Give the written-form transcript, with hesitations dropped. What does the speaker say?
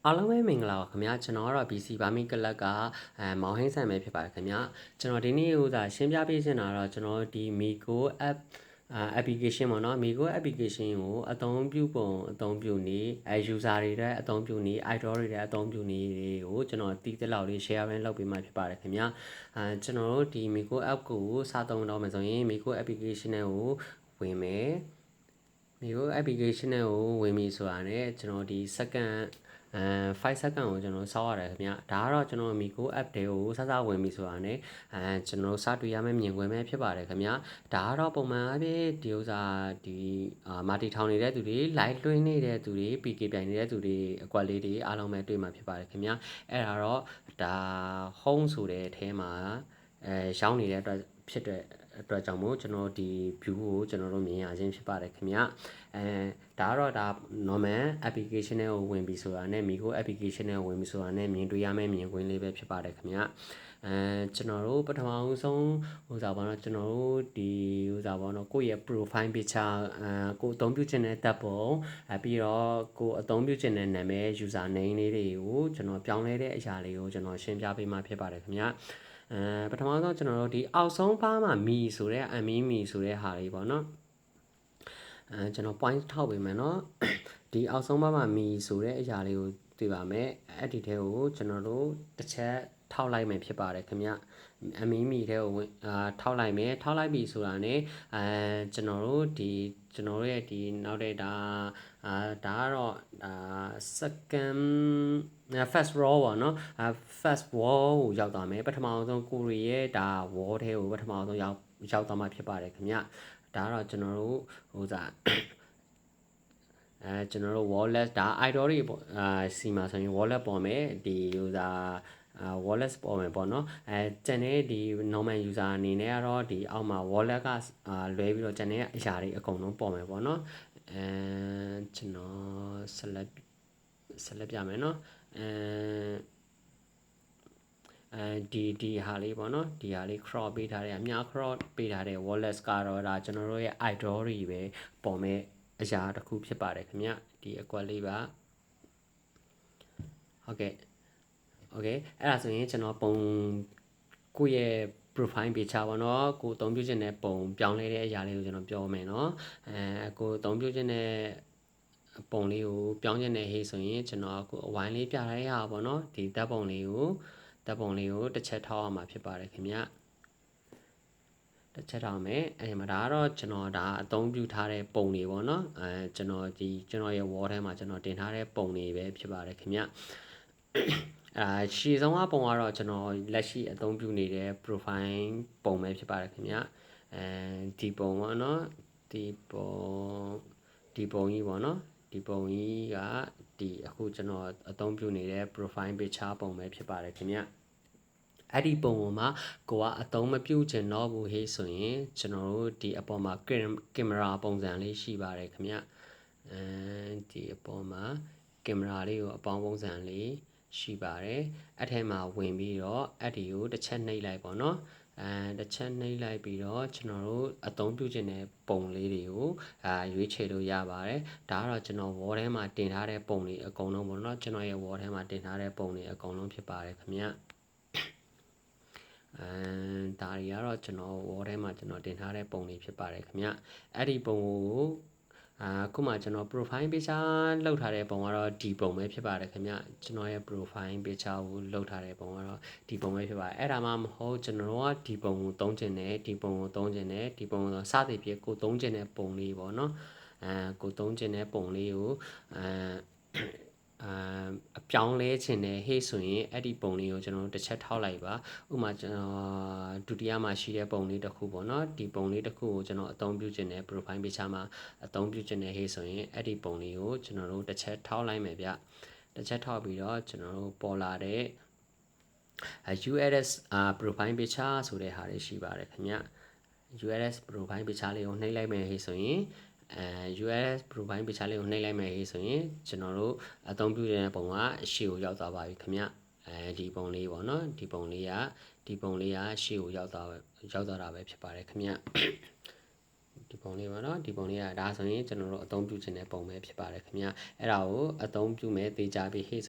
အားလုံးပဲမင်္ဂလာပါခင်ဗျာကျွန်တော်ကတော့ BC ဘာမီကလပ်ကမောင်ဟင်းဆန်ပဲဖြစ်ပါတယ်ခင်ဗျာကျွန်တော်ဒီနေ့ဥစားရှင်းပြပေးချင်တာတော့ကျွန်တော်ဒီ Migo app application ပေါ့နော် Migo application ကိုအသုံးပြုပုံအသုံးပြုနည်းuser တွေတဲ့အသုံးပြုနည်း idol တွေတဲ့အသုံးပြုနည်းတွေကိုကျွန်တော်တီးတဲ့လောက်လေး share လုပ်ပေးမှဖြစ်ပါတယ်ခင်ဗျာကျွန်တော်တို့ဒီ Migo app ကိုစသုံးတော့မယ်ဆိုရင် Migo application ကိုဝင်မယ်Migo application ကိုဝင်ပြီဆိုတာ ਨੇ ကျွန်တော်ဒီ second 5 second ကိုကျွန်တော်စောက်ရတယ်ခင်ဗျဒါကတော့ကျွန်တော် Migo app တွေကိုစစဝင်ပြီဆိုတာ ਨੇ ကျွန်တော်စတွေ့ရမယ့်မြင်ကွင်းပဲဖြစ်ပါတယ်ခင်ဗျဒါကတော့ပုံမှန်အဖြစ်ဒီဥစားဒီမာတီထောင်နေတဲ့သူတွေ live လွှင့်နေတဲ့သူတွေ PK ပြိုင်နေတဲ့သူတွေအကွက်လေးတွေအားလုံးပဲတွေ့မှာဖြစ်ပါတယ်ခင်ဗျအဲ့ဒါတော့ဒါ home ဆိုတဲ့အထဲမှာရောင်းနေတဲ့အတွက်ဖြစ်တဲ့အတွက်ကြောင့်မို့ကျွန်တော်ဒီ view ကိုကျွန်တော်တို့မြင်ရခြင်းဖြစ်ပါတယ်ခင်ဗျဒါကတော့ဒါ normal application ကိုဝင်ပြီဆိုတာနဲ့ Migo application ကိုဝင်ပြီဆိုတာနဲ့မြင်တွေ့ရမယ့်မြင်ကွင်းလေးပဲဖြစ်ပါတယ်ခင်ဗျကျွန်တော်တို့ပထမဆုံးဟိုစားပါတော့ကျွန်တော်တို့ဒီဟိုစားပါတော့ကိုယ့်ရဲ့ profile picture ကိုအသုံးပြုခြင်းတဲ့တပ်ပုံပြီးတော့ကိုအသုံးပြုခြင်းတဲ့နာမည် user name လေးတွေကိုကျွန်တော်ပြောင်းလဲတဲ့အရာလေးကိုကျွန်တော်ရှင်းပြပေးမှဖြစ်ပါတယ်ခင်ဗျပထမဆုံးကျွန်တော်တို့ဒီအောက်ဆုံးပါးမှာမီဆိုတဲ့အမီမီဆိုတဲ့ဟာလေးပေါ့နော်ကျွန်တော် point ထောက်ပေးမယ်เนาะဒီအောက်ဆုံးပါးမှာမီဆိုတဲ့အရာလေးကိုတွေ့ပါမယ်အဲ့ဒီထဲကိုကျွန်တော်တို့တစ်ချက်ထောက်လိုက်မယ်ဖြစ်ပါတယ်ခင်ဗျအမီမီထဲကိုထောက်လိုက်မယ်ထောက်လိုက်ပြီဆိုတာ ਨੇ ကျွန်တော်တို့ဒီကျွန်တော်ရဲ့ဒီနောက်တဲ့ဒါကတော့second first row ပေါ့နော်first wall ကိုရောက်သွားမယ်ပထမဆုံးကိုရီရဲ့ဒါ wall ထဲကိုပထမဆုံးရောက်သွားမှာဖြစ်ပါတယ်ခင်ဗျဒါကတော့ကျွန်တော်တို့ဟိုစားကျွန်တော်တို့ wallet ဒါ idol တွေပေါ့စီမှာဆိုရင် wallet ပေါ်မယ်ဒီ user wallet ပေါ်မယ်ပေါ့နော်ကျန်တဲ့ဒီ normal user အနေနဲ့ကတော့ဒီအောက်မှာ wallet ကလွဲပြီးတော့ကျန်တဲ့အရာတွေအကုန်လုံးပေါ်မယ်ပေါ့နော်ကျွန်တော်ဆက်လက်ပြမယ်နော်ဒီဟာလေးပေါ့နော်ဒီဟာလေး crop ပေးထားတဲ့အများ crop ပေးထားတဲ့ wallet ကတော့ဒါကျွန်တော်တို့ရဲ့ idol တွေပဲပေါ်မယ်အရာတစ်ခုဖြစ်ပါတယ်ခင်ဗျဒီအကွက်လေးပါဟုတ်ကဲ့အဲ့ဒါဆိုရင်ကျွန်တော်ပုံကိုယ့်ရဲ့ profile picture ပေါ့နော်ကိုအသုံးပြုခြင်းနဲ့ပုံပြောင်းလဲတဲ့အရာလေးကိုကျွန်တော်ပြောမယ်နော်ကိုအသုံးပြုခြင်းနဲ့ပုံလေးကိုပြောင်းခြင်းနဲ့ဟေးဆိုရင်ကျွန်တော်အခုအဝိုင်းလေးပြထားတဲ့ဟာပေါ့နော်ဒီဓာတ်ပုံလေးကိုတစ်ချက်ထောက်အောင်မှာဖြစ်ပါတယ်ခင်ဗျတစ်ချက်ထောက်မယ်အဲ့မှာဒါကတော့ကျွန်တော်ဒါအသုံးပြုထားတဲ့ပုံတွေပေါ့နော်ကျွန်တော်ရဲ့ wall ထဲမှာကျွန်တော်တင်ထားတဲ့ပုံတွေပဲဖြစ်ပါတယ်ခင်ဗျရှေ့ဆုံးကပုံကတော့ကျွန်တော်လက်ရှိအသုံးပြုနေတဲ့ profile ပုံပဲဖြစ်ပါတယ်ခင်ဗျဒီပုံပေါ့နော်ဒီပုံကြီးပေါ့နော်ဒီပုံကြီးကဒီအခုကျွန်တော်အသုံးပြုနေတဲ့ profile picture ပုံပဲဖြစ်ပါတယ်ခင်ဗျအဲ့ဒီပုံပေါ်မှာကိုကအသုံးမပြုချင်တော့ဘူးဟေးဆိုရင်ကျွန်တော်တို့ဒီအပေါ်မှာကင်မရာပုံစံလေးရှိပါတယ်ခင်ဗျဒီအပေါ်မှာကင်မရာလေးကိုအပေါင်းပုံစံလေးရှိပါတယ်အဲ့ထဲမှာဝင်ပြီးတော့အဲ့ဒီကိုတစ်ချက်နှိပ်လိုက်ပေါ့နော်တစ်ချက်နှိပ်လိုက်ပြီးတော့ကျွန်တော်တို့အသုံးပြုခြင်းတဲ့ပုံလေးတွေကိုရွေးချယ်လို့ရပါတယ်ဒါကတော့ကျွန်တော် wall ထဲမှာတင်ထားတဲ့ပုံတွေအကုန်လုံးပေါ့နော်ကျွန်တော်ရဲ့ wall ထဲမှာတင်ထားတဲ့ပုံတွေအကုန်လုံးဖြစ်ပါတယ်ခင်ဗျဒါတွေကတော့ကျွန်တော် wall ထဲမှာကျွန်တော်တင်ထားတဲ့ပုံတွေဖြစ်ပါတယ်ခင်ဗျအဲ့ဒီပုံကိုခုမှကျွန်တော် profile picture လောက်ထားတဲ့ပုံကတော့ဒီပုံပဲဖြစ်ပါတယ်ခင်ဗျကျွန်တော်ရဲ့ profile picture ကိုလောက်ထားတဲ့ပုံကတော့ဒီပုံပဲဖြစ်ပါတယ်အဲ့ဒါမှမဟုတ်ကျွန်တော်ကဒီပုံကိုသုံးချင်တယ်ဒီပုံကိုသုံးချင်တယ်ဒီပုံကိုစသည်ဖြင့်ကိုသုံးချင်တဲ့ပုံလေးပေါ့နော်ကိုသုံးချင်တဲ့ပုံလေးကိုအပြောင်းလဲခြင်းနဲ့ဟေ့ဆိုရင်အဲ့ဒီပုံလေးကိုကျွန်တော်တို့တစ်ချက်ထောက်လိုက်ပါဥပမာကျွန်တော်ဒုတိယမှာရှိတဲ့ပုံလေးတစ်ခုပေါ့နော်ဒီပုံလေးတစ်ခုကိုကျွန်တော်အသုံးပြုခြင်းနဲ့ profile picture မှာအသုံးပြုခြင်းနဲ့ဟေ့ဆိုရင်အဲ့ဒီပုံလေးကိုကျွန်တော်တို့တစ်ချက်ထောက်လိုက်မယ်ဗျတစ်ချက်ထောက်ပြီးတော့ကျွန်တော်တို့ပေါ်လာတဲ့URS profile picture ဆိုတဲ့ဟာလေးရှိပါတယ်ခင်ဗျ URS profile picture လေးကိုနှိပ်လိုက်မယ်ဟေ့ဆိုရင်US profile picture လေးကိုနှိပ်လိုက်မယ်ဟေ့ဆိုရင်ကျွန်တော်တို့အသုံးပြုတဲ့ပုံကရှေ့ကိုရောက်သွားပါပြီခင်ဗျဒီပုံလေးပေါ့နော်ဒီပုံလေးကရှေ့ကိုရောက်သွားတာပဲဖြစ်ပါတယ်ခင်ဗျဒီပုံလေးပါနော်ဒီပုံလေးကဒါဆိုရင်ကျွန်တော်တို့အသုံးပြုခြင်းတဲ့ပုံပဲဖြစ်ပါတယ်ခင်ဗျအဲ့ဒါကိုအသုံးပြုမဲ့သေးကြပြီဟေ့